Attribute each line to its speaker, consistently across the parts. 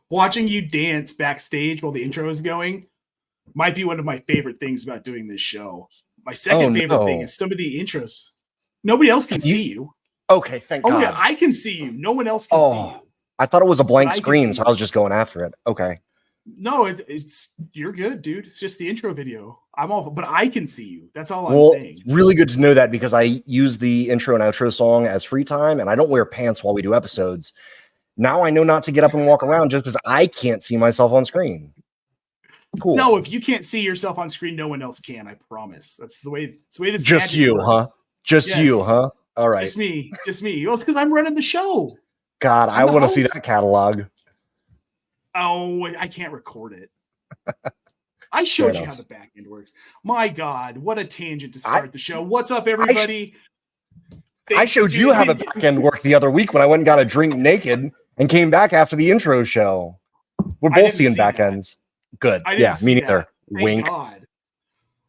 Speaker 1: Watching you dance backstage while the intro is going might be one of my favorite things about doing this show. My second favorite thing is some of the intros. Nobody else can see you.
Speaker 2: Okay, thank God.
Speaker 1: Yeah, I can see you. No one else can see you.
Speaker 2: I thought it was a blank screen, so I was just going after it. Okay.
Speaker 1: No, it's you're good, dude. It's just the intro video. But I can see you. That's all I'm saying.
Speaker 2: It's really good to know that because I use the intro and outro song as free time, and I don't wear pants while we do episodes. Now I know not to get up and walk around just because I can't see myself on screen. Cool.
Speaker 1: No, if you can't see yourself on screen, no one else can. I promise. That's the way. It's the way this.
Speaker 2: Just you, works. Huh? Just you, huh? All right.
Speaker 1: Just me. Well, it's because I'm running the show.
Speaker 2: God, I want to see that catalog.
Speaker 1: Oh, I can't record it. I showed you how the back end works. My God, what a tangent to start the show. What's up, everybody?
Speaker 2: I showed you how the back end worked the other week when I went and got a drink naked and came back after the intro show. We're both seeing back ends. Good. Yeah, me neither. Wink.
Speaker 1: God.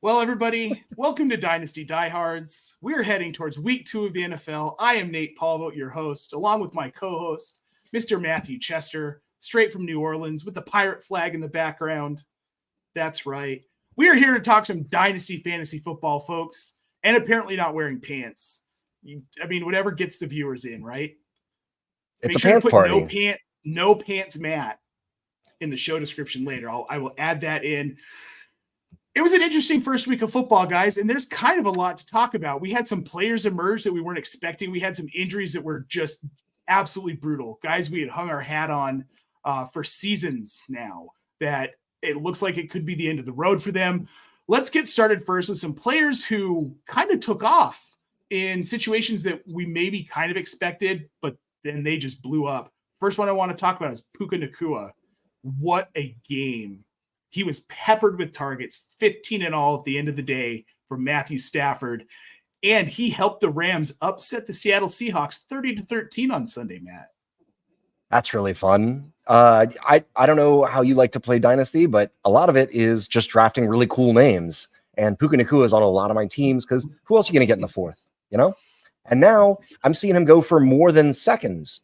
Speaker 1: Well, everybody, welcome to Dynasty Diehards. We're heading towards week 2 of the NFL. I am Nate Polvogt, your host, along with my co-host, Mr. Matthew Chester, straight from New Orleans with the pirate flag in the background. That's right. We are here to talk some Dynasty fantasy football, folks, and apparently not wearing pants. I mean, whatever gets the viewers in, right?
Speaker 2: It's a pants party.
Speaker 1: No pants Matt in the show description later. I will add that in. It was an interesting first week of football, guys, and there's kind of a lot to talk about. We had some players emerge that we weren't expecting. We had some injuries that were just absolutely brutal. Guys we had hung our hat on for seasons now that it looks like it could be the end of the road for them. Let's get started first with some players who kind of took off in situations that we maybe kind of expected, but then they just blew up. First one I want to talk about is Puka Nacua. What a game. He was peppered with targets, 15 in all at the end of the day from Matthew Stafford. And he helped the Rams upset the Seattle Seahawks 30-13 on Sunday, Matt.
Speaker 2: That's really fun. I don't know how you like to play Dynasty, but a lot of it is just drafting really cool names. And Puka Nacua is on a lot of my teams because who else are you going to get in the fourth, you know? And now I'm seeing him go for more than seconds.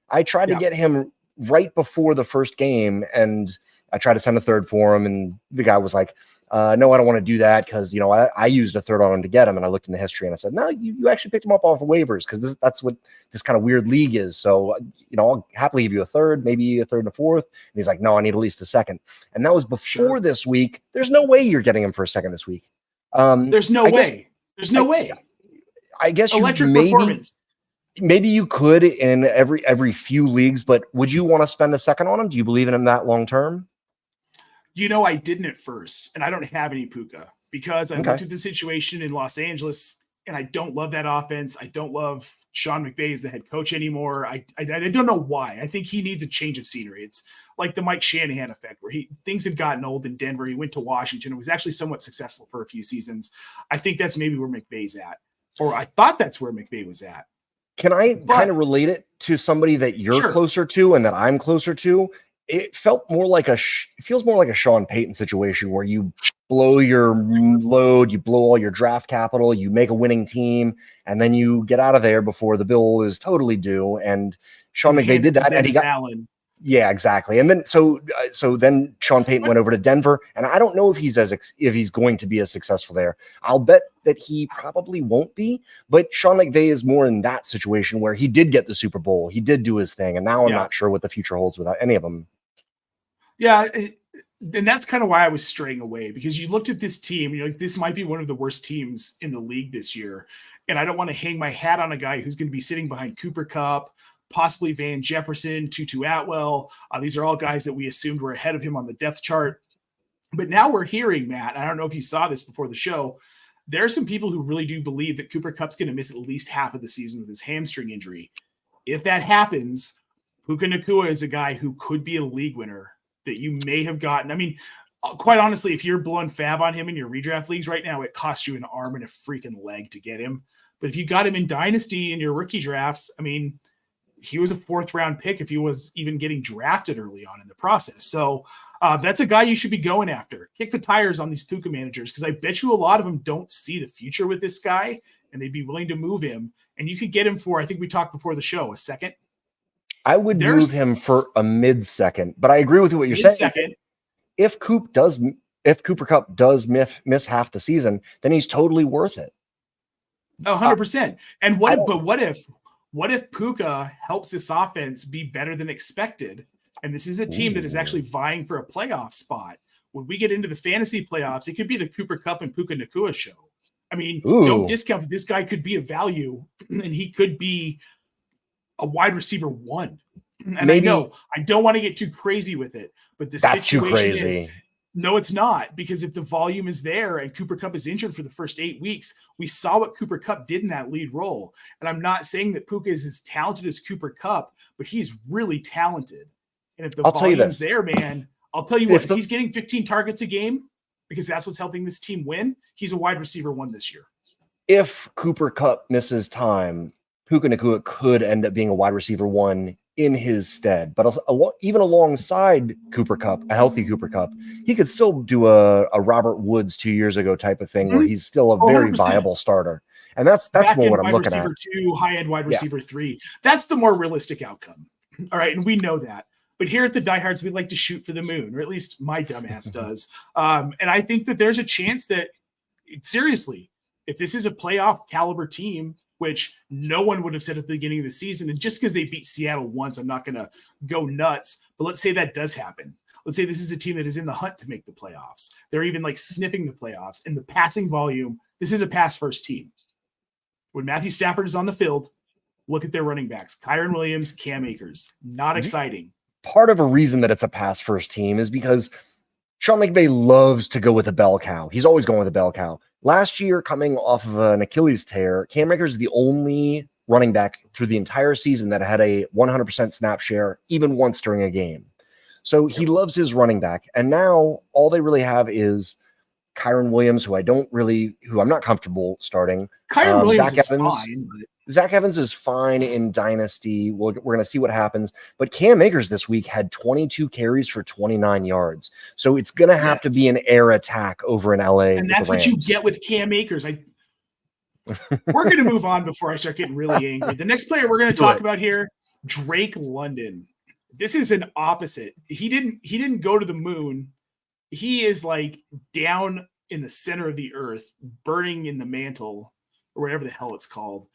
Speaker 2: I tried to get him right before the first game, and I tried to send a third for him, and the guy was like, no, I don't want to do that because, you know, I used a third on him to get him, and I looked in the history, and I said, no, you actually picked him up off the waivers because that's what this kind of weird league is. So, you know, I'll happily give you a third, maybe a third and a fourth. And he's like, no, I need at least a second. And that was before this week. There's no way you're getting him for a second this week.
Speaker 1: There's no way.
Speaker 2: I guess
Speaker 1: electric performance.
Speaker 2: Maybe you could in every few leagues, but would you want to spend a second on him? Do you believe in him that long term?
Speaker 1: You know, I didn't at first, and I don't have any Puka because I looked at the situation in Los Angeles, and I don't love that offense. I don't love Sean McVay as the head coach anymore. I don't know why. I think he needs a change of scenery. It's like the Mike Shanahan effect where things had gotten old in Denver. He went to Washington and was actually somewhat successful for a few seasons. I think that's maybe where McVay's at, or I thought that's where McVay was at.
Speaker 2: Can I kind of relate it to somebody that you're closer to and that I'm closer to? It feels more like a Sean Payton situation where you blow your load, you blow all your draft capital, you make a winning team, and then you get out of there before the bill is totally due. And Sean McVay did that, and he got Allen. Yeah, exactly. And then so then Sean Payton went over to Denver, and I don't know if he's going to be as successful there. I'll bet that he probably won't be, but Sean McVay is more in that situation where he did get the Super Bowl, he did do his thing, and now I'm not sure what the future holds without any of them.
Speaker 1: Yeah, and that's kind of why I was straying away, because you looked at this team, and you're like, this might be one of the worst teams in the league this year, and I don't want to hang my hat on a guy who's going to be sitting behind Cooper Kupp, possibly Van Jefferson, Tutu Atwell. These are all guys that we assumed were ahead of him on the depth chart. But now we're hearing, Matt, I don't know if you saw this before the show, there are some people who really do believe that Cooper Kupp's going to miss at least half of the season with his hamstring injury. If that happens, Puka Nacua is a guy who could be a league winner that you may have gotten. I mean, quite honestly, if you're blowing fab on him in your redraft leagues right now, it costs you an arm and a freaking leg to get him. But if you got him in Dynasty in your rookie drafts, I mean, he was a 4th round pick if he was even getting drafted early on in the process. So that's a guy you should be going after. Kick the tires on these Puka managers, because I bet you a lot of them don't see the future with this guy, and they'd be willing to move him. And you could get him for, I think we talked before the show, a second.
Speaker 2: I would move him for a mid-second, but I agree with what you're saying.
Speaker 1: Second.
Speaker 2: If Cooper Kupp does miss half the season, then he's totally worth it.
Speaker 1: 100%. And what if Puka helps this offense be better than expected? And this is a team that is actually vying for a playoff spot. When we get into the fantasy playoffs, it could be the Cooper Kupp and Puka Nacua show. I mean, don't discount that this guy could be a value, and he could be a wide receiver 1. And maybe, I know I don't want to get too crazy with it, but the situation is, no, it's not, because if the volume is there and Cooper Kupp is injured for the first 8 weeks, we saw what Cooper Kupp did in that lead role. And I'm not saying that Puka is as talented as Cooper Kupp, but he's really talented. And if the volume's there, man, I'll tell you what, if he's getting 15 targets a game, because that's what's helping this team win, he's a wide receiver 1 this year.
Speaker 2: If Cooper Kupp misses time, Puka Nacua could end up being a wide receiver 1 in his stead. But even alongside Cooper Kupp, a healthy Cooper Kupp, he could still do a Robert Woods 2 years ago type of thing, where he's still a very 100%. Viable starter. And that's more what I'm looking at. Receiver 2, high-end wide receiver 3. That's the more realistic outcome. All right, and we know that. But here at the Diehards, we like to shoot for the moon, or at least my dumbass does. And I think that there's a chance that, seriously, if this is a playoff caliber team, which no one would have said at the beginning of the season, and just because they beat Seattle once, I'm not going to go nuts, but let's say that does happen. Let's say this is a team that is in the hunt to make the playoffs. They're even like sniffing the playoffs, and the passing volume, this is a pass first team. When Matthew Stafford is on the field, look at their running backs, Kyren Williams, Cam Akers. Not exciting. Part of a reason that it's a pass first team is because Sean McVay loves to go with a bell cow. He's always going with a bell cow. Last year, coming off of an Achilles tear, Cam Akers is the only running back through the entire season that had a 100% snap share, even once during a game. So he loves his running back. And now all they really have is Kyren Williams, who I'm not comfortable starting.
Speaker 1: Kyren Williams is fine.
Speaker 2: Zach Evans is fine in Dynasty. We're going to see what happens. But Cam Akers this week had 22 carries for 29 yards. So it's going to have to be an air attack over in LA.
Speaker 1: And that's what you get with Cam Akers. We're going to move on before I start getting really angry. The next player we're going to talk about here, Drake London. This is an opposite. He didn't go to the moon. He is like down in the center of the earth, burning in the mantle, or whatever the hell it's called.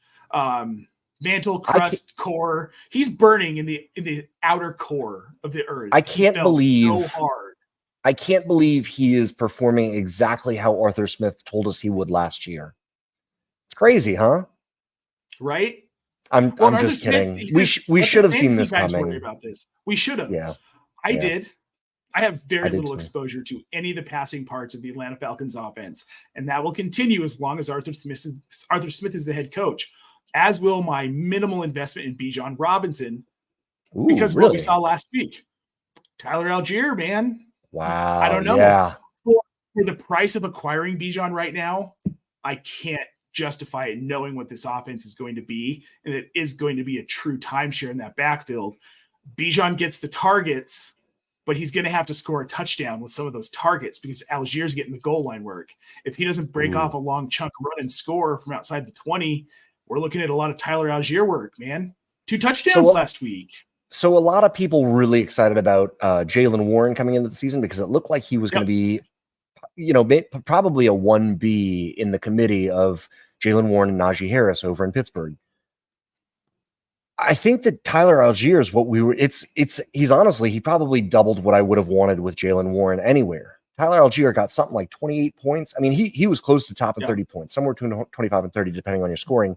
Speaker 1: Mantle, crust, core. He's burning in the outer core of the earth.
Speaker 2: I can't believe
Speaker 1: so hard.
Speaker 2: I can't believe he is performing exactly how Arthur Smith told us he would last year. It's crazy, huh?
Speaker 1: Right?
Speaker 2: I'm just kidding. We should have seen this coming.
Speaker 1: About this. We should have.
Speaker 2: Yeah.
Speaker 1: I did. I have very little exposure to any of the passing parts of the Atlanta Falcons offense, and that will continue as long as Arthur Smith is the head coach, as will my minimal investment in Bijan Robinson, because of what we saw last week. Tyler Algier, man.
Speaker 2: Wow.
Speaker 1: I don't know.
Speaker 2: Yeah.
Speaker 1: For the price of acquiring Bijan right now, I can't justify it knowing what this offense is going to be, and it is going to be a true timeshare in that backfield. Bijan gets the targets, but he's going to have to score a touchdown with some of those targets because Algier's getting the goal line work. If he doesn't break off a long chunk run and score from outside the 20, we're looking at a lot of Tyler Algier work, man. 2 touchdowns last week.
Speaker 2: So a lot of people really excited about Jaylen Warren coming into the season because it looked like he was going to be, probably a 1B in the committee of Jaylen Warren and Najee Harris over in Pittsburgh. I think that Tyler Algier is what he probably doubled what I would have wanted with Jaylen Warren anywhere. Tyler Algier got something like 28 points. I mean, he was close to top of 30 points, somewhere between 25 and 30, depending on your scoring.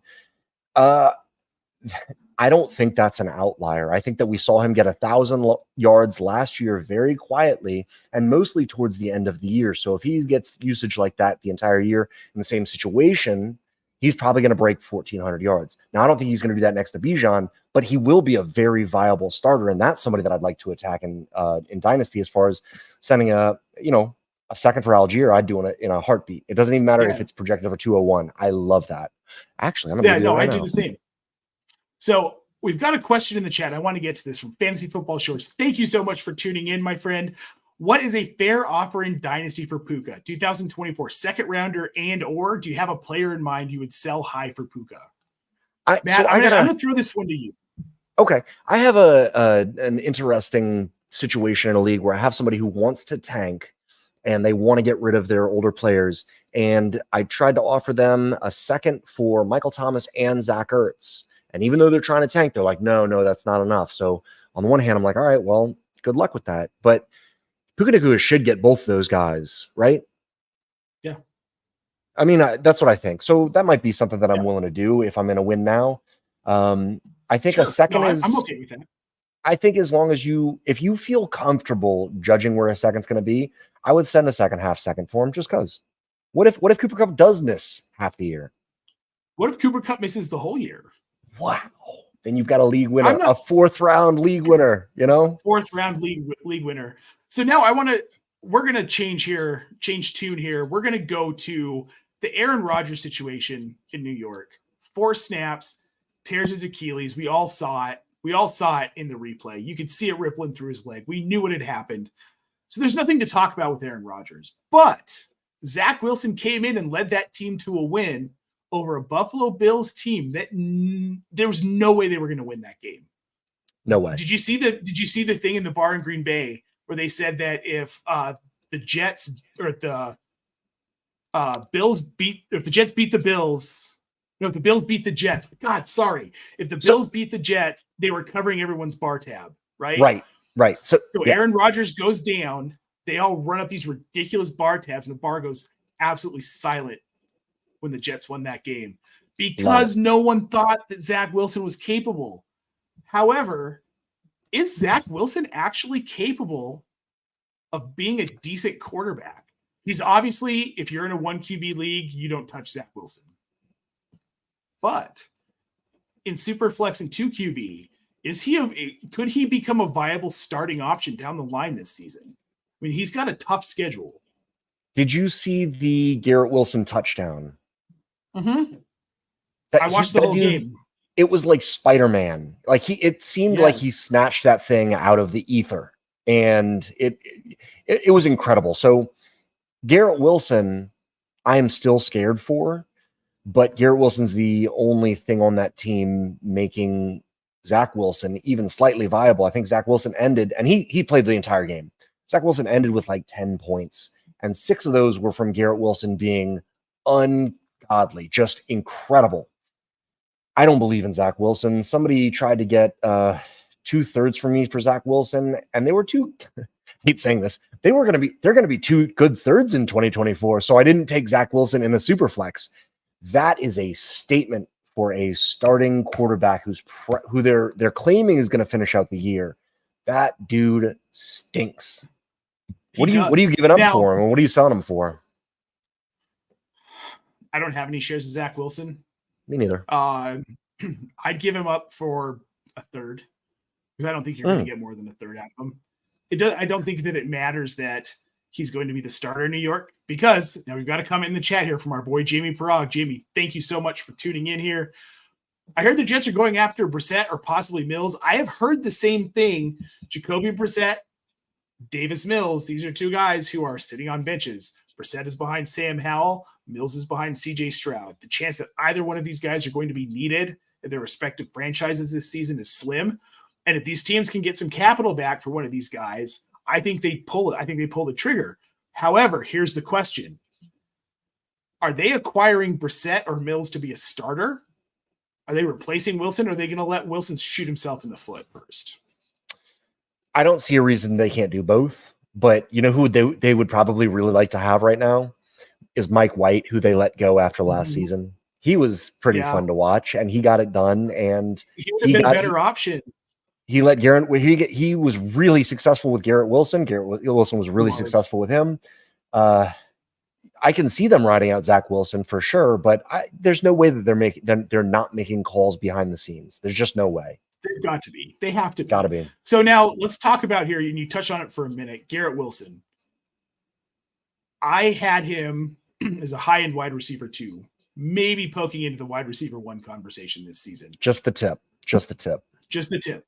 Speaker 2: I don't think that's an outlier. I think that we saw him get 1,000 yards last year very quietly and mostly towards the end of the year. So if he gets usage like that the entire year in the same situation, he's probably going to break 1,400 yards. Now, I don't think he's going to do that next to Bijan, but he will be a very viable starter, and that's somebody that I'd like to attack in Dynasty as far as sending a a second for Algier, I'd do it in a heartbeat. It doesn't even matter if
Speaker 1: Yeah.
Speaker 2: it's projected for 201. I love that. Actually, I'm going to do that right
Speaker 1: I
Speaker 2: now.
Speaker 1: do the same. So we've got a question in the chat. I want to get to this from Fantasy Football Shorts. Thank you so much for tuning in, my friend. What is a fair offer in Dynasty for Puka? 2024 second rounder or do you have a player in mind you would sell high for Puka? Matt, I'm going to throw this one to you.
Speaker 2: Okay. I have an interesting situation in a league where I have somebody who wants to tank and they want to get rid of their older players. And I tried to offer them a second for Michael Thomas and Zach Ertz. And even though they're trying to tank, they're like, no, that's not enough. So on the one hand, I'm like, all right, well, good luck with that. But Puka Nacua should get both of those guys, right?
Speaker 1: Yeah.
Speaker 2: I mean, that's what I think. So that might be something that I'm willing to do if I'm going to win now. I think a second is...
Speaker 1: I'm okay with that.
Speaker 2: I think as long as if you feel comfortable judging where a second's going to be, I would send a second for him just because. What if Cooper Kupp does miss half the year?
Speaker 1: What if Cooper Kupp misses the whole year?
Speaker 2: Wow. Then you've got a league winner, a fourth round league winner,
Speaker 1: Fourth round league winner. So now we're going to change tune here. We're going to go to the Aaron Rodgers situation in New York. 4 snaps, tears his Achilles. We all saw it. We all saw it in the replay. You could see it rippling through his leg. We knew what had happened. So there's nothing to talk about with Aaron Rodgers. But Zach Wilson came in and led that team to a win over a Buffalo Bills team that there was no way they were going to win that game.
Speaker 2: No way.
Speaker 1: Did you see the thing in the bar in Green Bay where they said that if the Jets or the Bills beat the Bills, no, if the Bills beat the Jets, if the Bills beat the Jets, they were covering everyone's bar tab, right?
Speaker 2: Right. So
Speaker 1: Aaron Rodgers goes down. They all run up these ridiculous bar tabs, and the bar goes absolutely silent when the Jets won that game because no one thought that Zach Wilson was capable. However, is Zach Wilson actually capable of being a decent quarterback? He's obviously, if you're in a 1 QB league, you don't touch Zach Wilson. But in Superflex and 2 QB, could he become a viable starting option down the line this season? I mean, he's got a tough schedule.
Speaker 2: Did you see the Garrett Wilson touchdown?
Speaker 1: Mm-hmm. I watched the whole game.
Speaker 2: It was like Spider-Man. It seemed like he snatched that thing out of the ether, and it was incredible. So Garrett Wilson, I am still scared for, but Garrett Wilson's the only thing on that team making Zach Wilson even slightly viable. I think Zach Wilson ended, and he played the entire game. Zach Wilson ended with like 10 points, and 6 of those were from Garrett Wilson being ungodly, just incredible. I don't believe in Zach Wilson. Somebody tried to get 2/3 from me for Zach Wilson, and they were I hate saying this. They're going to be 2 good thirds in 2024. So I didn't take Zach Wilson in a super flex. That is a statement for a starting quarterback who they're claiming is going to finish out the year. That dude stinks. What are you giving up for him, and what are you selling him for?
Speaker 1: I don't have any shares of Zach Wilson.
Speaker 2: Me neither.
Speaker 1: I'd give him up for a third because I don't think you're going to get more than a third out of him. I don't think that it matters that he's going to be the starter in New York, because now we've got a comment in the chat here from our boy Jamie Parag. Jamie, thank you so much for tuning in here. I heard the Jets are going after Brissett or possibly Mills. I have heard the same thing. Jacoby Brissett, Davis Mills, these are 2 guys who are sitting on benches. Brissett is behind Sam Howell. Mills is behind CJ Stroud. The chance that either one of these guys are going to be needed in their respective franchises this season is slim. And if these teams can get some capital back for one of these guys, I think they pull it. I think they pull the trigger. However, here's the question. Are they acquiring Brissett or Mills to be a starter? Are they replacing Wilson, or are they going to let Wilson shoot himself in the foot first?
Speaker 2: I don't see a reason they can't do both. But you know who they would probably really like to have right now is Mike White, who they let go after last season. He was pretty fun to watch, and he got it done. And
Speaker 1: he would have been a better option.
Speaker 2: He let Garrett. He was really successful with Garrett Wilson. Garrett Wilson was really successful with him. I can see them riding out Zach Wilson for sure, but there's no way that they're not making calls behind the scenes. There's just no way.
Speaker 1: They've got to be. They have to be.
Speaker 2: Got to be.
Speaker 1: So now let's talk about here, and you touched on it for a minute, Garrett Wilson. I had him as a high-end wide receiver 2, maybe poking into the wide receiver 1 conversation this season.
Speaker 2: Just the tip. Just the tip.
Speaker 1: Just the tip.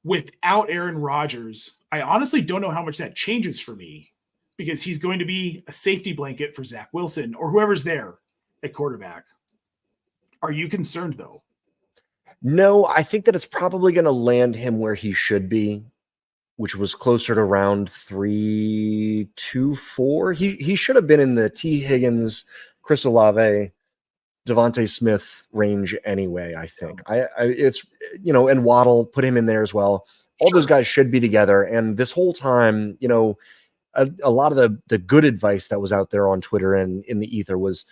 Speaker 1: Without Aaron Rodgers, I honestly don't know how much that changes for me, because he's going to be a safety blanket for Zach Wilson or whoever's there at quarterback. Are you concerned, though?
Speaker 2: No, I think that it's probably going to land him where he should be, which was closer to round 3, 2, 4. He should have been in the T. Higgins, Chris Olave, Devontae Smith range anyway, I think. It's, you know, and Waddle, put him in there as well. All those guys should be together. And this whole time, you know, a lot of the good advice that was out there on Twitter and in the ether was,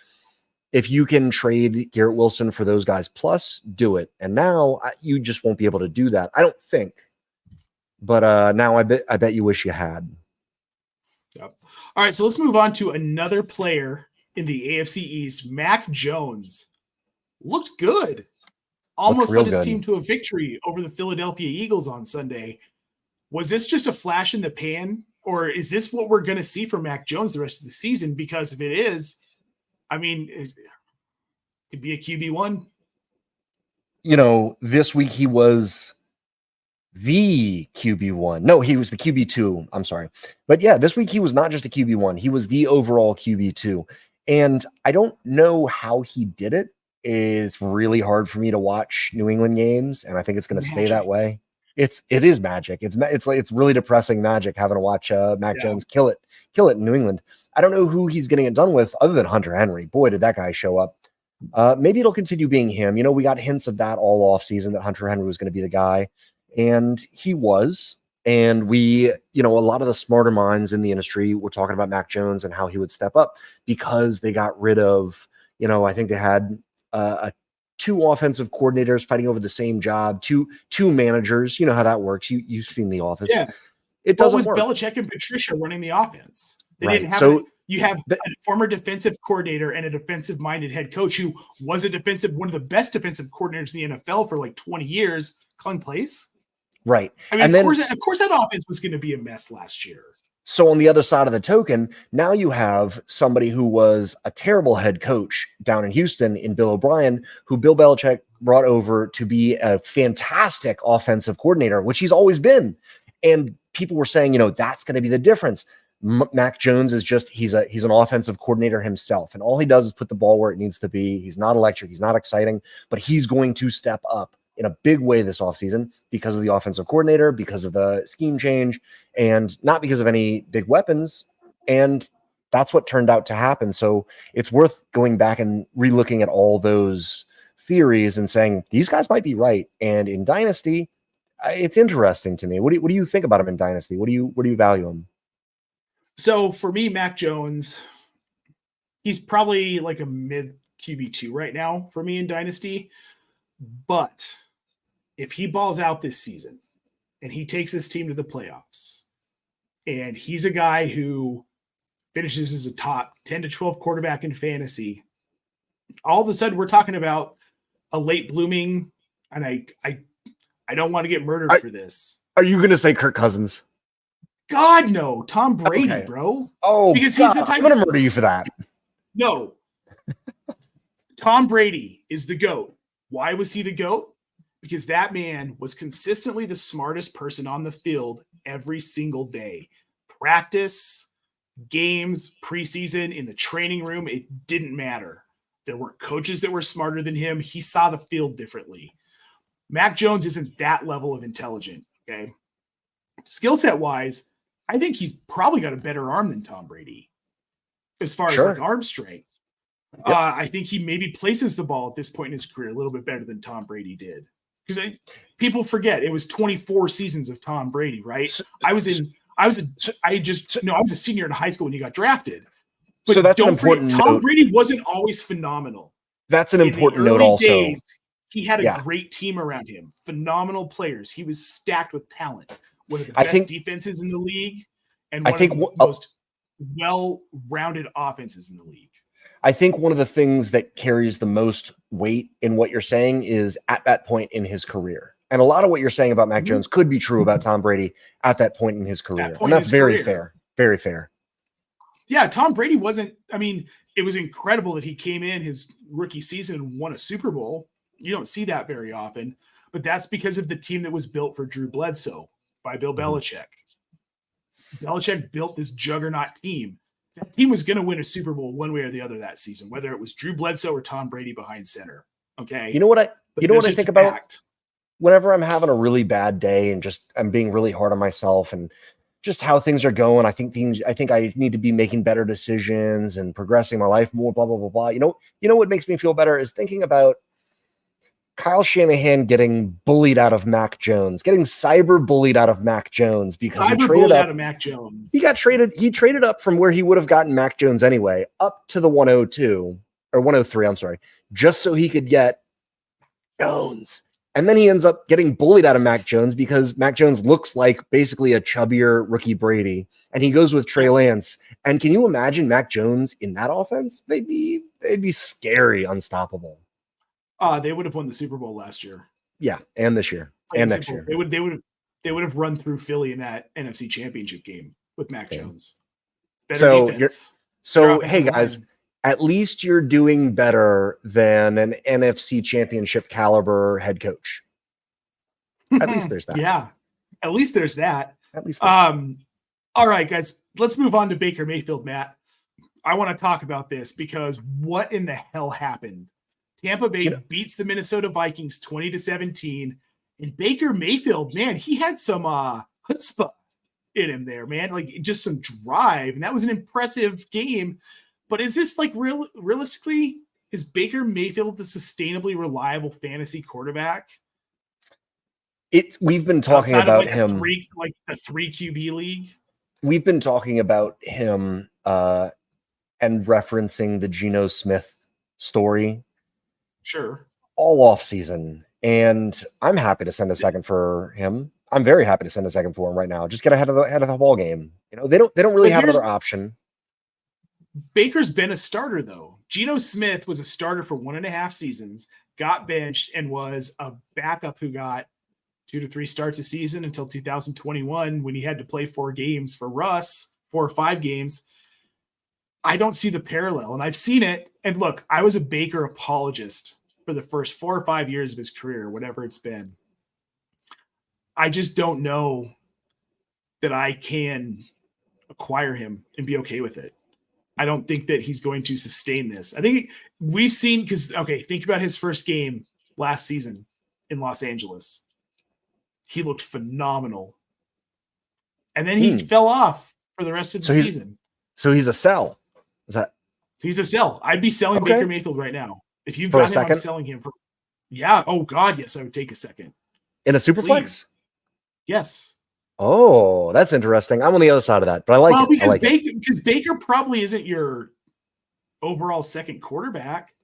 Speaker 2: if you can trade Garrett Wilson for those guys plus, do it. And now you just won't be able to do that, I don't think. But now I bet you wish you had.
Speaker 1: Yep. All right, so let's move on to another player in the AFC East. Mac Jones looked good. Almost led his team to a victory over the Philadelphia Eagles on Sunday. Was this just a flash in the pan, or is this what we're going to see from Mac Jones the rest of the season? Because if it is, I mean, it could be a QB1.
Speaker 2: You know, this week he was the QB1. No, he was the QB2. I'm sorry. But yeah, this week he was not just a QB1. He was the overall QB2. And I don't know how he did it. It's really hard for me to watch New England games, and I think it's going to stay that way. It is magic. It's really depressing magic having to watch Mac Jones kill it in New England. I don't know who he's getting it done with other than Hunter Henry. Boy, did that guy show up. Maybe it'll continue being him. You know, we got hints of that all off season that Hunter Henry was going to be the guy, and he was. And we, you know, a lot of the smarter minds in the industry were talking about Mac Jones and how he would step up because they got rid of, you know, I think they had two offensive coordinators fighting over the same job, two managers. You know how that works. You've seen The Office.
Speaker 1: Yeah.
Speaker 2: It doesn't
Speaker 1: work. Belichick and Patricia running the offense. They didn't have you have a former defensive coordinator and a defensive-minded head coach who was one of the best defensive coordinators in the NFL for like 20 years, calling plays.
Speaker 2: Right.
Speaker 1: I mean, of course that offense was going to be a mess last year.
Speaker 2: So on the other side of the token, now you have somebody who was a terrible head coach down in Houston in Bill O'Brien, who Bill Belichick brought over to be a fantastic offensive coordinator, which he's always been. And people were saying, you know, that's going to be the difference. Mac Jones is he's an offensive coordinator himself. And all he does is put the ball where it needs to be. He's not electric. He's not exciting, but he's going to step up in a big way this offseason because of the offensive coordinator, because of the scheme change, and not because of any big weapons. And that's what turned out to happen. So it's worth going back and relooking at all those theories and saying, these guys might be right. And in Dynasty, it's interesting to me. What do you think about him in Dynasty? What do you value him?
Speaker 1: So for me, Mac Jones, he's probably like a mid QB2 right now for me in Dynasty. But if he balls out this season and he takes his team to the playoffs, and he's a guy who finishes as a top 10 to 12 quarterback in fantasy, all of a sudden we're talking about a late blooming, and I don't want to get murdered for this.
Speaker 2: Are you going to say Kirk Cousins?
Speaker 1: God, no. Tom Brady, bro.
Speaker 2: Oh,
Speaker 1: because
Speaker 2: God,
Speaker 1: he's the type
Speaker 2: I'm going to murder you for that.
Speaker 1: No. Tom Brady is the GOAT. Why was he the GOAT? Because that man was consistently the smartest person on the field every single day. Practice, games, preseason, in the training room, it didn't matter. There were coaches that were smarter than him. He saw the field differently. Mac Jones isn't that level of intelligent, okay? Skill set wise, I think he's probably got a better arm than Tom Brady as far as like arm strength. Yep. I think he maybe places the ball at this point in his career a little bit better than Tom Brady did. Because people forget it was 24 seasons of Tom Brady, right? I was a senior in high school when he got drafted. But
Speaker 2: so that's an important note.
Speaker 1: Tom Brady wasn't always phenomenal.
Speaker 2: That's an important note also.
Speaker 1: Days, he had a great team around him, phenomenal players. He was stacked with talent. One of the best defenses in the league, and one of the most well-rounded offenses in the league.
Speaker 2: I think one of the things that carries the most weight in what you're saying is at that point in his career. And a lot of what you're saying about Mac Jones could be true about Tom Brady at that point in his career. And that's very fair. Very fair.
Speaker 1: Yeah, Tom Brady wasn't, I mean, it was incredible that he came in his rookie season and won a Super Bowl. You don't see that very often, but that's because of the team that was built for Drew Bledsoe by Bill Belichick. Belichick built this juggernaut team. That team was going to win a Super Bowl one way or the other that season, whether it was Drew Bledsoe or Tom Brady behind center. Okay.
Speaker 2: You know what I think about
Speaker 1: fact.
Speaker 2: Whenever I'm having a really bad day and just I'm being really hard on myself and just how things are going. I think I need to be making better decisions and progressing my life more, blah, blah, blah, blah. You know what makes me feel better is thinking about Kyle Shanahan getting bullied out of Mac Jones, getting cyber bullied out of Mac Jones because he traded up.
Speaker 1: Out of Mac Jones.
Speaker 2: He traded up from where he would have gotten Mac Jones anyway, up to the 102 or 103, I'm sorry, just so he could get Jones. And then he ends up getting bullied out of Mac Jones because Mac Jones looks like basically a chubbier rookie Brady. And he goes with Trey Lance. And can you imagine Mac Jones in that offense? They'd be scary, unstoppable.
Speaker 1: They would have won the Super Bowl last year.
Speaker 2: Yeah, and this year. And next year.
Speaker 1: They would have run through Philly in that NFC Championship game with Mac Jones. Better defense.
Speaker 2: Hey guys, at least you're doing better than an NFC Championship caliber head coach. At least there's that.
Speaker 1: Yeah. At least there's that.
Speaker 2: At least
Speaker 1: all right, guys, let's move on to Baker Mayfield, Matt. I want to talk about this because what in the hell happened? Tampa Bay beats the Minnesota Vikings 20-17. And Baker Mayfield, man, he had some chutzpah in him there, man. Like just some drive. And that was an impressive game. But is this like realistically, is Baker Mayfield a sustainably reliable fantasy quarterback?
Speaker 2: We've been talking about him.
Speaker 1: The 3 QB league.
Speaker 2: We've been talking about him and referencing the Geno Smith story.
Speaker 1: Sure.
Speaker 2: All off season. And I'm happy to send a second for him. I'm very happy to send a second for him right now. Just get ahead of the ball game. You know, they don't really have another option.
Speaker 1: Baker's been a starter though. Geno Smith was a starter for 1.5 seasons, got benched, and was a backup who got 2 to 3 starts a season until 2021 when he had to play 4 games for Russ, 4 or 5 games. I don't see the parallel, and I've seen it. And look, I was a Baker apologist for the first 4 or 5 years of his career, whatever it's been. I just don't know that I can acquire him and be okay with it. I don't think that he's going to sustain this. I think we've seen, think about his first game last season in Los Angeles. He looked phenomenal. And then he fell off for the rest of the season.
Speaker 2: So he's a sell.
Speaker 1: He's a sell. I'd be selling Baker Mayfield right now. If you've got him, I'm selling him for. Yeah. Oh God. Yes. I would take a second.
Speaker 2: In a super flex?
Speaker 1: Yes.
Speaker 2: Oh, that's interesting. I'm on the other side of that, but I like it.
Speaker 1: Because Baker probably isn't your overall second quarterback.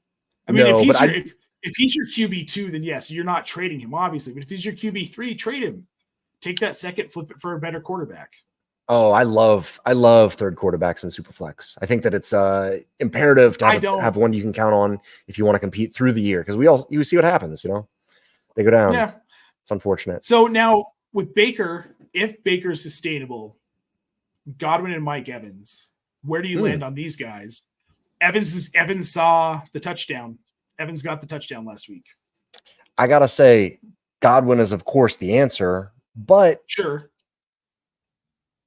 Speaker 1: I mean, if he's your QB2, then yes, you're not trading him, obviously. But if he's your QB3, trade him. Take that second, flip it for a better quarterback.
Speaker 2: Oh, I love third quarterbacks in Superflex. I think that it's imperative to have one you can count on if you want to compete through the year, because you see what happens, they go down.
Speaker 1: Yeah,
Speaker 2: it's unfortunate.
Speaker 1: So now with Baker, if Baker's sustainable, Godwin and Mike Evans, where do you land on these guys? Evans saw the touchdown. Evans got the touchdown last week.
Speaker 2: I gotta say, Godwin is of course the answer, but
Speaker 1: sure.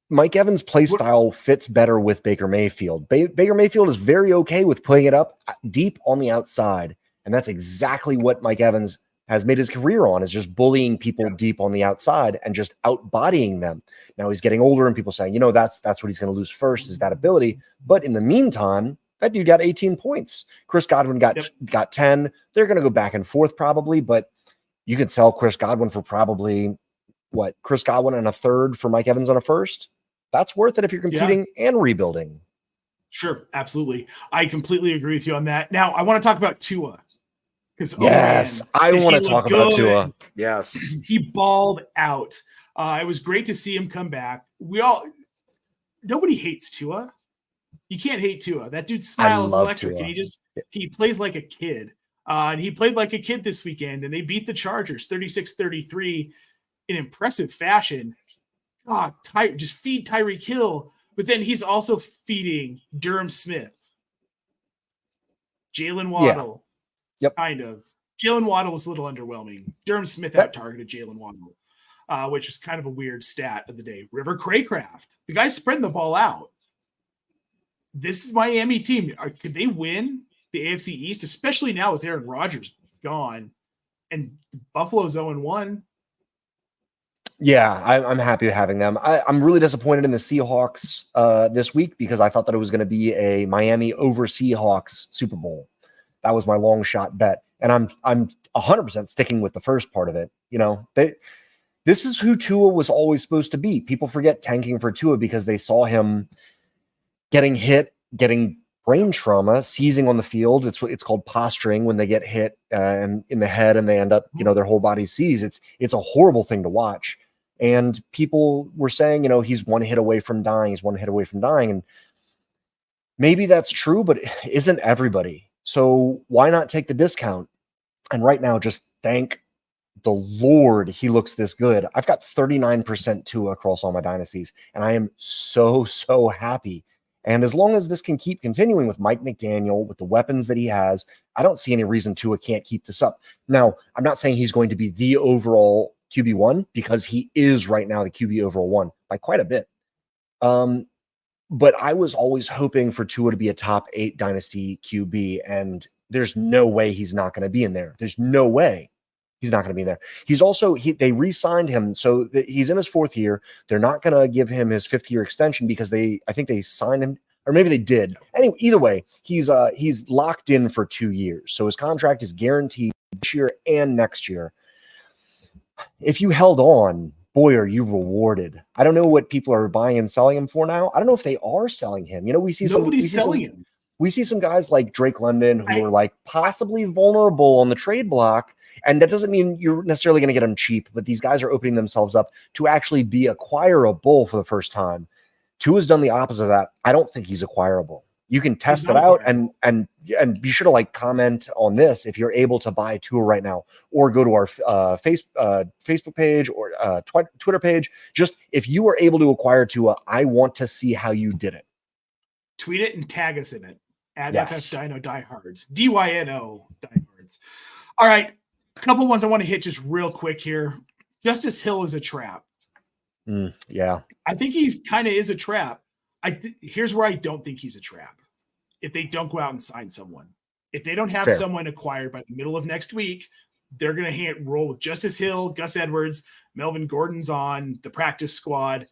Speaker 2: Mike Evans' play style fits better with Baker Mayfield. Baker Mayfield is very okay with putting it up deep on the outside, and that's exactly what Mike Evans has made his career on, is just bullying people deep on the outside and just out-bodying them. Now he's getting older, and people saying, that's what he's going to lose first, is that ability. But in the meantime, that dude got 18 points. Chris Godwin got 10. They're going to go back and forth probably, but you could sell Chris Godwin for probably Chris Godwin and a third for Mike Evans on a first. That's worth it if you're competing and rebuilding.
Speaker 1: Sure, absolutely. I completely agree with you on that. Now, I want to talk about Tua.
Speaker 2: I want to talk about Tua. Yes.
Speaker 1: He balled out. It was great to see him come back. Nobody hates Tua. You can't hate Tua. That dude's smile is electric, Tua. And he plays like a kid. And he played like a kid this weekend, and they beat the Chargers 36-33 in impressive fashion. God, just feed Tyreek Hill. But then he's also feeding Durham Smith, Jalen
Speaker 2: Yeah.
Speaker 1: Waddle.
Speaker 2: Yep.
Speaker 1: Kind of. Jalen Waddle was a little underwhelming. Durham Smith
Speaker 2: Yep.
Speaker 1: out-targeted Jalen Waddle, which was kind of a weird stat of the day. River Craycraft. The guy's spreading the ball out. This is Miami team. Could they win the AFC East, especially now with Aaron Rodgers gone and Buffalo's 0-1?
Speaker 2: Yeah, I'm happy having them. I'm really disappointed in the Seahawks this week because I thought that it was going to be a Miami over Seahawks Super Bowl. That was my long shot bet, and I'm 100% sticking with the first part of it. You know, this is who Tua was always supposed to be. People forget tanking for Tua because they saw him getting hit, getting brain trauma, seizing on the field. It's called posturing when they get hit and in the head and they end up, their whole body seized. It's a horrible thing to watch. And people were saying, he's one hit away from dying. He's one hit away from dying. And maybe that's true, but isn't everybody? So why not take the discount? And right now, just thank the Lord he looks this good. I've got 39% Tua across all my dynasties, and I am so, so happy. And as long as this can keep continuing with Mike McDaniel, with the weapons that he has, I don't see any reason Tua can't keep this up. Now, I'm not saying he's going to be the overall QB1 because he is right now the QB overall 1 by quite a bit. But I was always hoping for Tua to be a top 8 dynasty QB, and there's no way he's not going to be in there. There's no way he's not going to be in there. He's also, they re-signed him, so he's in his 4th year. They're not going to give him his 5th year extension because I think they signed him, or maybe they did. Anyway, either way, he's locked in for 2 years. So his contract is guaranteed this year and next year. If you held on, boy, are you rewarded. I don't know what people are buying and selling him for now. I don't know if they are selling him.
Speaker 1: Nobody's selling him.
Speaker 2: We see some guys like Drake London who are like possibly vulnerable on the trade block. And that doesn't mean you're necessarily going to get them cheap, but these guys are opening themselves up to actually be acquirable for the first time. Tua's done the opposite of that. I don't think he's acquirable. You can test it out and be sure to comment on this if you're able to buy Tua right now, or go to our Facebook page or Twitter page. Just if you were able to acquire Tua, I want to see how you did it.
Speaker 1: Tweet it and tag us in it. At
Speaker 2: Yes.
Speaker 1: FF Diehards. DYNO Diehards. All right. A couple ones I want to hit just real quick here. Justice Hill is a trap.
Speaker 2: Yeah.
Speaker 1: I think he's kind of is a trap. Here's where I don't think he's a trap. If they don't go out and sign someone. If they don't have
Speaker 2: Fair.
Speaker 1: someone acquired by the middle of next week, they're going to roll with Justice Hill, Gus Edwards, Melvin Gordon's on the practice squad.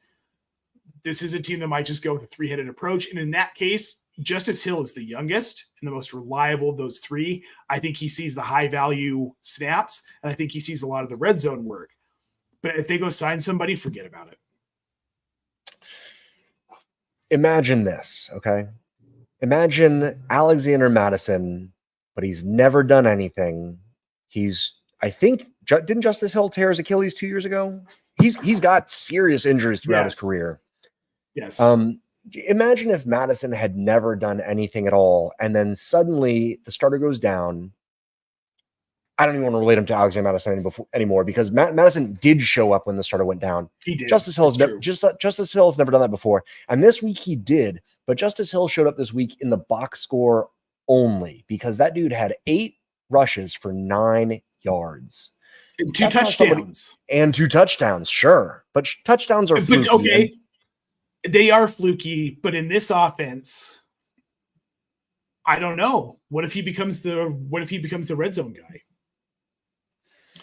Speaker 1: This is a team that might just go with a 3-headed approach. And in that case, Justice Hill is the youngest and the most reliable of those 3. I think he sees the high value snaps, and I think he sees a lot of the red zone work. But if they go sign somebody, forget about it.
Speaker 2: Imagine this, okay? Imagine Alexander Madison, but he's never done anything. Didn't Justice Hill tear his Achilles 2 years ago? He's got serious injuries throughout his career.
Speaker 1: Yes.
Speaker 2: Imagine if Madison had never done anything at all, and then suddenly the starter goes down. I don't even want to relate him to Alexander Madison anymore because Madison did show up when the starter went down.
Speaker 1: He did.
Speaker 2: Justice Hill has never done that before, and this week he did. But Justice Hill showed up this week in the box score only because that dude had 8 rushes for 9 yards.
Speaker 1: And 2 touchdowns.
Speaker 2: And 2 touchdowns, sure. But touchdowns are fluky.
Speaker 1: Okay. They are fluky, but in this offense, I don't know. What if he becomes the red zone guy?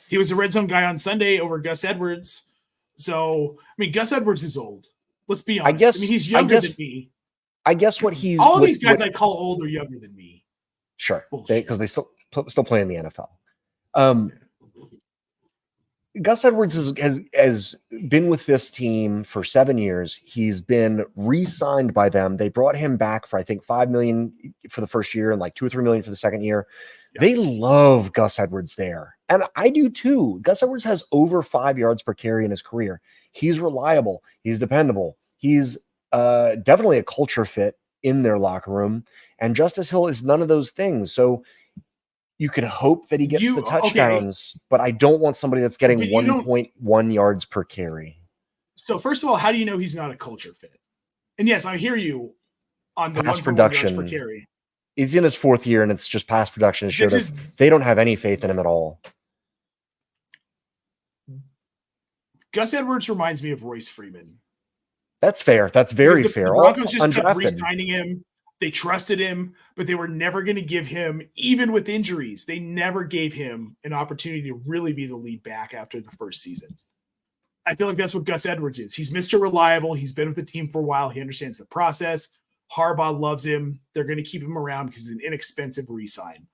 Speaker 1: He was a red zone guy on Sunday over Gus Edwards. So, Gus Edwards is old. Let's be honest. He's younger than me.
Speaker 2: I guess what he's
Speaker 1: all of these guys I call old are younger than me.
Speaker 2: Sure, because they still play in the NFL. Gus Edwards has been with this team for 7 years. He's been re-signed by them. They brought him back for I think $5 million for the first year and like $2 or $3 million for the second year. Yeah. They love Gus Edwards there, and I do too. Gus Edwards has over 5 yards per carry in his career. He's reliable. He's dependable. He's definitely a culture fit in their locker room. And Justice Hill is none of those things. So you could hope that he gets the touchdowns, but I don't want somebody that's getting 1.1 yards per carry.
Speaker 1: So first of all, how do you know he's not a culture fit? And yes, I hear you on the
Speaker 2: Pass
Speaker 1: 1.1 yards per
Speaker 2: production.
Speaker 1: carry.
Speaker 2: He's in his 4th year, and it's just pass production. They don't have any faith in him at all.
Speaker 1: Gus Edwards reminds me of Royce Freeman.
Speaker 2: That's fair. That's very fair.
Speaker 1: The Broncos just kept
Speaker 2: undrafted.
Speaker 1: re-signing him. They trusted him, but they were never going to give him, even with injuries, they never gave him an opportunity to really be the lead back after the first season. I feel like that's what Gus Edwards is. He's Mr. Reliable. He's been with the team for a while. He understands the process. Harbaugh loves him. They're going to keep him around because he's an inexpensive re-sign.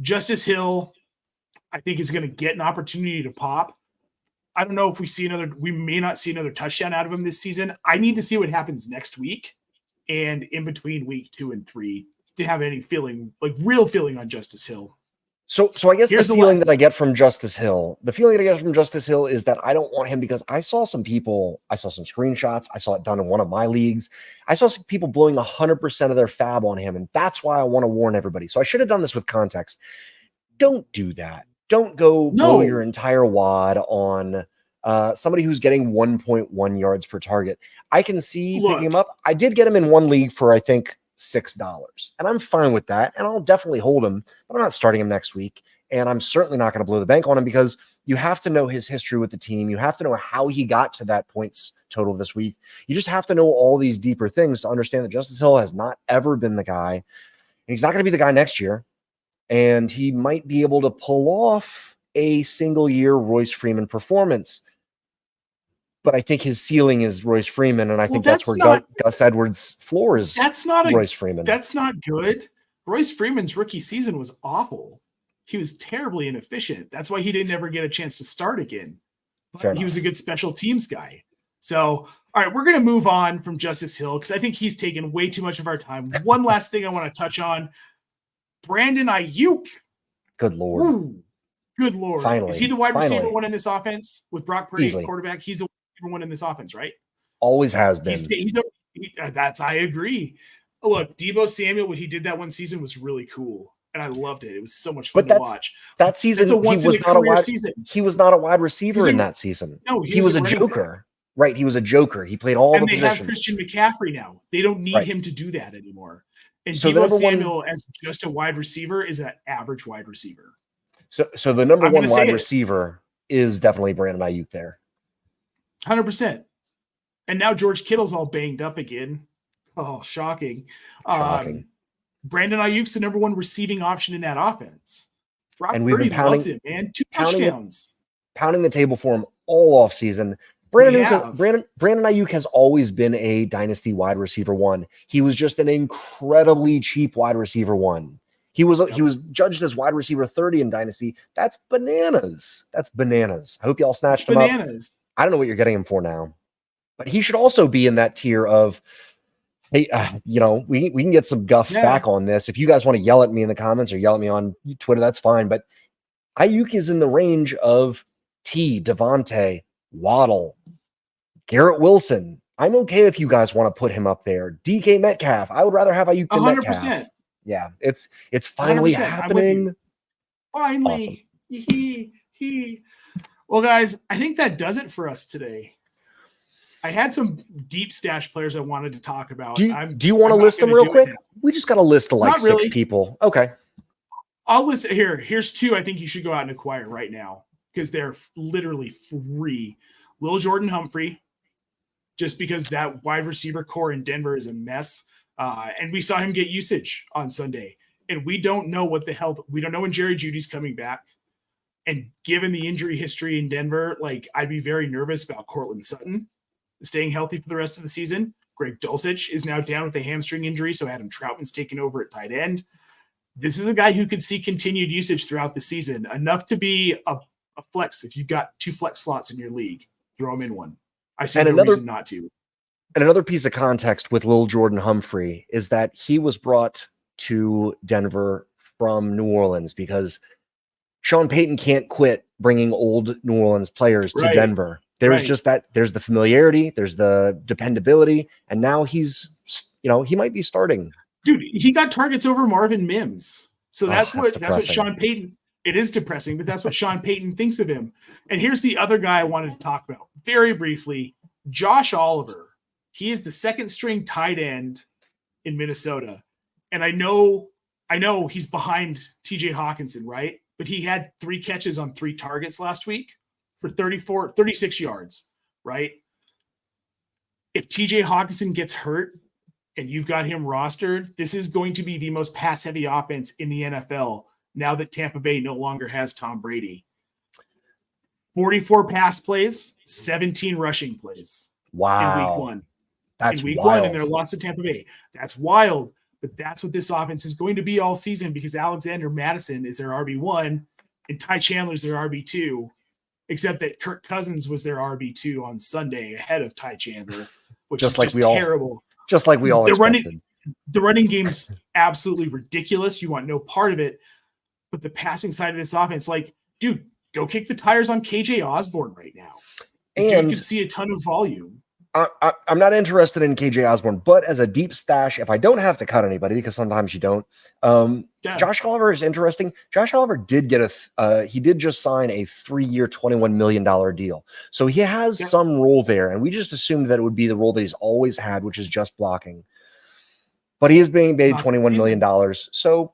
Speaker 1: Justice Hill, I think, is going to get an opportunity to pop. I don't know if we may not see another touchdown out of him this season. I need to see what happens next week and in between week 2 and 3 to have any feeling, like real feeling on Justice Hill.
Speaker 2: So I guess the feeling that I get from Justice Hill is that I don't want him because I saw some screenshots. I saw it done in one of my leagues. I saw some people blowing 100% of their fab on him. And that's why I want to warn everybody. So I should have done this with context. Don't do that. Don't go blow your entire wad on somebody who's getting 1.1 yards per target. I can see picking him up. I did get him in one league for, I think, $6, and I'm fine with that. And I'll definitely hold him, but I'm not starting him next week. And I'm certainly not going to blow the bank on him because you have to know his history with the team. You have to know how he got to that points total this week. You just have to know all these deeper things to understand that Justice Hill has not ever been the guy. And he's not going to be the guy next year. And he might be able to pull off a single year Royce Freeman performance. But I think his ceiling is Royce Freeman, and I think that's where Gus Edwards' floor is. Royce Freeman.
Speaker 1: That's not good. Royce Freeman's rookie season was awful. He was terribly inefficient. That's why he didn't ever get a chance to start again. He was a good special teams guy. So, all right, we're going to move on from Justice Hill because I think he's taken way too much of our time. One last thing I want to touch on. Brandon Ayuk.
Speaker 2: Good Lord.
Speaker 1: Ooh, good Lord.
Speaker 2: Finally.
Speaker 1: Is he the wide receiver one in this offense with Brock Purdy
Speaker 2: Easily.
Speaker 1: quarterback? He's the one in this offense, right?
Speaker 2: Always has been.
Speaker 1: I agree. Look, Deebo Samuel, when he did that one season was really cool. And I loved it. It was so much fun to watch.
Speaker 2: That season, he was not a wide receiver in that season.
Speaker 1: No,
Speaker 2: he was a joker. Right. He was a joker. He played all the positions. And they have
Speaker 1: Christian McCaffrey now. They don't need him to do that anymore. And Deebo Samuel as just a wide receiver is an average wide receiver.
Speaker 2: So the number one wide receiver is definitely Brandon Ayuk there.
Speaker 1: 100%. And now George Kittle's all banged up again. Oh, shocking. Brandon Ayuk's the number one receiving option in that offense. Brock Purdy loves him, man. 2 touchdowns.
Speaker 2: Pounding the table for him all offseason. Brandon Ayuk has always been a dynasty wide receiver one. He was just an incredibly cheap wide receiver one. He was judged as wide receiver 30 in dynasty. That's bananas. I hope y'all snatched him up. I don't know what you're getting him for now, but he should also be in that tier of, hey, we can get some guff back on this. If you guys want to yell at me in the comments or yell at me on Twitter, that's fine. But Ayuk is in the range of Devontae, Waddle, Garrett Wilson. I'm okay if you guys want to put him up there. DK Metcalf. I would rather have Ayuk than 100%. Metcalf. Yeah, it's finally happening.
Speaker 1: Finally.
Speaker 2: Awesome.
Speaker 1: Well, guys, I think that does it for us today. I had some deep stash players I wanted to talk about.
Speaker 2: Do you want to list them real quick? We just got a list of like 6 people. Okay.
Speaker 1: I'll list it here. Here's 2 I think you should go out and acquire right now because they're literally free. Lil Jordan Humphrey, just because that wide receiver core in Denver is a mess. And we saw him get usage on Sunday. And we don't know we don't know when Jerry Jeudy's coming back. And given the injury history in Denver, I'd be very nervous about Cortland Sutton staying healthy for the rest of the season. Greg Dulcich is now down with a hamstring injury, so Adam Troutman's taken over at tight end. This is a guy who could see continued usage throughout the season, enough to be a flex. If you've got 2 flex slots in your league, throw him in one. I see no reason not to.
Speaker 2: And another piece of context with Lil Jordan Humphrey is that he was brought to Denver from New Orleans because Sean Payton can't quit bringing old New Orleans players to Denver. There's just there's the familiarity, there's the dependability, and now he's, he might be starting.
Speaker 1: Dude, he got targets over Marvin Mims. So that's what Sean Payton, it is depressing, but that's what Sean Payton thinks of him. And here's the other guy I wanted to talk about very briefly, Josh Oliver. He is the second string tight end in Minnesota. And I know he's behind TJ Hawkinson, right? But he had 3 catches on 3 targets last week for 36 yards, right? If TJ Hawkinson gets hurt and you've got him rostered, this is going to be the most pass-heavy offense in the NFL now that Tampa Bay no longer has Tom Brady. 44 pass plays, 17 rushing plays.
Speaker 2: Wow.
Speaker 1: In week 1.
Speaker 2: That's
Speaker 1: in week
Speaker 2: wild.
Speaker 1: 1 in their loss to Tampa Bay. That's wild. But that's what this offense is going to be all season because Alexander Mattison is their RB1 and Ty Chandler's their RB2, except that Kirk Cousins was their RB2 on Sunday ahead of Ty Chandler, which is just terrible.
Speaker 2: Just like we all expected.
Speaker 1: The running game's absolutely ridiculous. You want no part of it. But the passing side of this offense, like, dude, go kick the tires on KJ Osborne right now. And you can see a ton of volume.
Speaker 2: I'm not interested in KJ Osborne, but as a deep stash, if I don't have to cut anybody, because sometimes you don't, Josh Oliver is interesting. Josh Oliver did get he did just sign a 3-year, $21 million deal. So he has some role there. And we just assumed that it would be the role that he's always had, which is just blocking. But he is being paid $21 million. So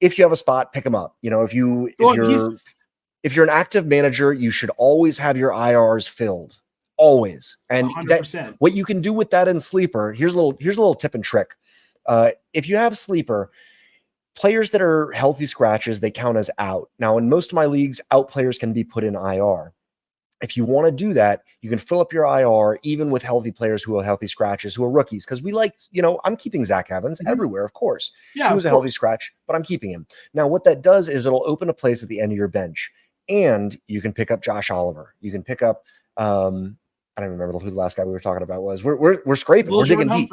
Speaker 2: if you have a spot, pick him up. You know, if you're an active manager, you should always have your IRs filled. Always. And what you can do with that in Sleeper, here's a little tip and trick. If you have Sleeper, players that are healthy scratches, they count as out. Now, in most of my leagues, out players can be put in IR. If you want to do that, you can fill up your IR even with healthy players who are healthy scratches, who are rookies. Because we like, I'm keeping Zach Evans everywhere, of course. Yeah, he was a healthy scratch, but I'm keeping him. Now, what that does is it'll open a place at the end of your bench. And you can pick up Josh Oliver. You can pick up I don't remember who the last guy we were talking about was. We're scraping. We're digging deep.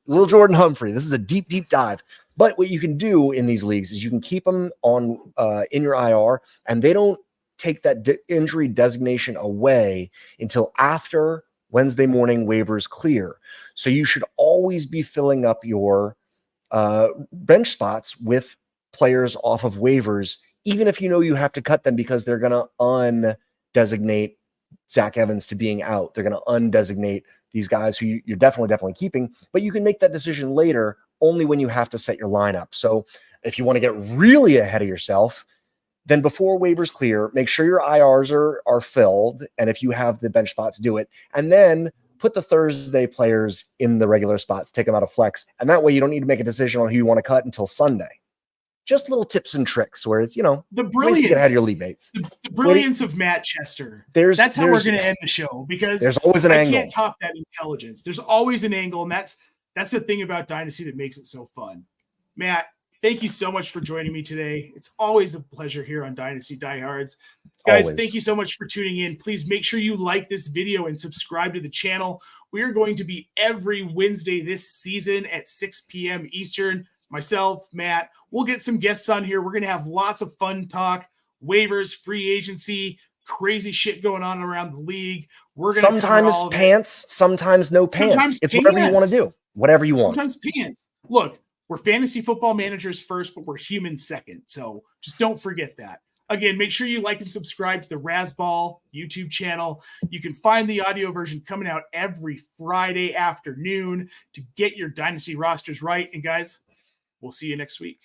Speaker 2: Little Jordan Humphrey. This is a deep, deep dive. But what you can do in these leagues is you can keep them on in your IR, and they don't take that injury designation away until after Wednesday morning waivers clear. So you should always be filling up your bench spots with players off of waivers, even if you know you have to cut them because they're going to undesignate Zach Evans to being out. They're going to undesignate these guys who you're definitely keeping, but you can make that decision later only when you have to set your lineup. So if you want to get really ahead of yourself, then before waivers clear, make sure your IRs are filled. And if you have the bench spots, do it. And then put the Thursday players in the regular spots, take them out of flex. And that way you don't need to make a decision on who you want to cut until Sunday. Just little tips and tricks where it's, the brilliance, you get ahead of your lead mates.
Speaker 1: The brilliance of Matt Chester. That's how we're going to end the show because
Speaker 2: there's always an angle.
Speaker 1: I can't top that intelligence. There's always an angle. And that's the thing about Dynasty that makes it so fun. Matt, thank you so much for joining me today. It's always a pleasure here on Dynasty Diehards. Guys, thank you so much for tuning in. Please make sure you like this video and subscribe to the channel. We are going to be every Wednesday this season at 6 p.m. Eastern. Myself, Matt, we'll get some guests on here. We're going to have lots of fun talk, waivers, free agency, crazy shit going on around the league. We're going to
Speaker 2: sometimes pants, sometimes no pants.
Speaker 1: Sometimes
Speaker 2: it's whatever you want to do, whatever you want.
Speaker 1: Sometimes pants. Look, we're fantasy football managers first, but we're humans second. So just don't forget that. Again, make sure you like and subscribe to the Razzball YouTube channel. You can find the audio version coming out every Friday afternoon to get your Dynasty rosters right. And guys, we'll see you next week.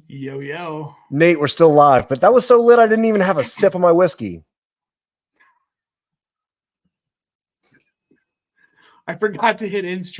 Speaker 1: Yo, yo.
Speaker 2: Nate, we're still live, but that was so lit I didn't even have a sip of my whiskey.
Speaker 1: I forgot to hit end stream.